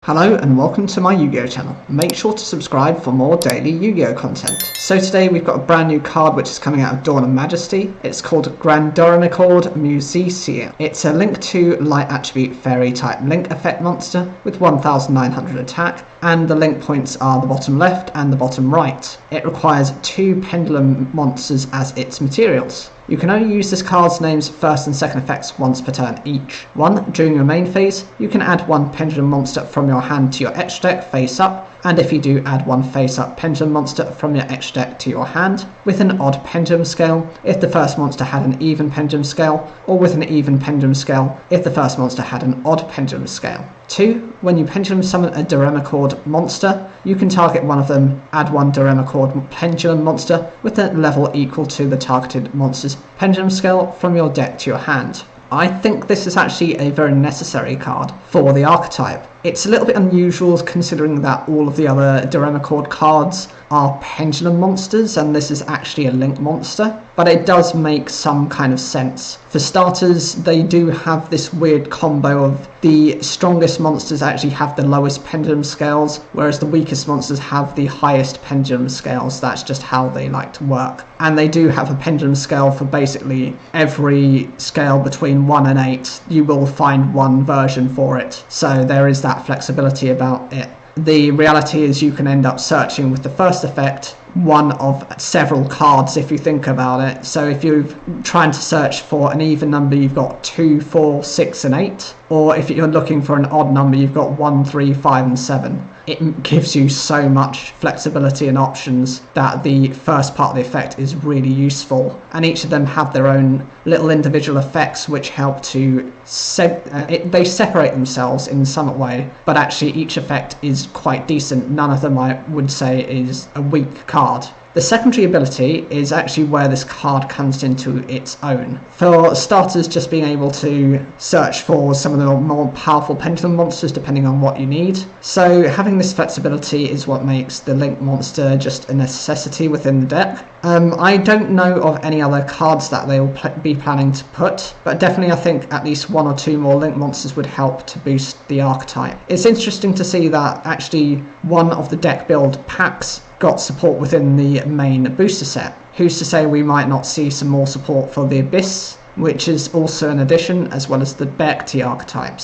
Hello and welcome to my Yu-Gi-Oh channel. Make sure to subscribe for more daily Yu-Gi-Oh content. So today we've got a brand new card which is coming out of Dawn of Majesty. It's called Grandoremichord Musesea. It's a link to light attribute fairy type link effect monster with 1900 attack, and the link points are the bottom left and the bottom right. It requires 2 pendulum monsters as its materials. You can only use this card's name's first and second effects once per turn each. 1. During your main phase, you can add 1 pendulum monster from your hand to your extra deck face up, and if you do, add 1 face up pendulum monster from your extra deck to your hand, with an odd pendulum scale if the first monster had an even pendulum scale, or with an even pendulum scale if the first monster had an odd pendulum scale. 2. When you pendulum summon a doremichord monster, you can target one of them, add 1 doremichord pendulum monster with a level equal to the targeted monster's pendulum scale from your deck to your hand. I think this is actually a very necessary card for the archetype. It's a little bit unusual considering that all of the other doremichord cards are pendulum monsters and this is actually a link monster, but it does make some kind of sense. For starters, they do have this weird combo of the strongest monsters actually have the lowest pendulum scales, whereas the weakest monsters have the highest pendulum scales. That's just how they like to work. And they do have a pendulum scale for basically every scale between 1 and 8. You will find one version for it, so there is that flexibility about it. The reality is you can end up searching with the first effect one of several cards if you think about it. So if you're trying to search for an even number, you've got 2, 4, 6 and 8, or if you're looking for an odd number, you've got 1, 3, 5 and 7. It gives you so much flexibility and options that the first part of the effect is really useful, and each of them have their own little individual effects which help to they separate themselves in some way, but actually each effect is quite decent. None of them I would say is a weak card. The secondary ability is actually where this card comes into its own. For starters, just being able to search for some of the more powerful pendulum monsters depending on what you need. So having this flexibility is what makes the link monster just a necessity within the deck. I don't know of any other cards that they will be planning to put, but definitely I think at least 1 or 2 more link monsters would help to boost the archetype. It's interesting to see that actually one of the deck build packs got support within the main booster set. Who's to say we might not see some more support for the Abyss, which is also an addition, as well as the Baekti archetypes.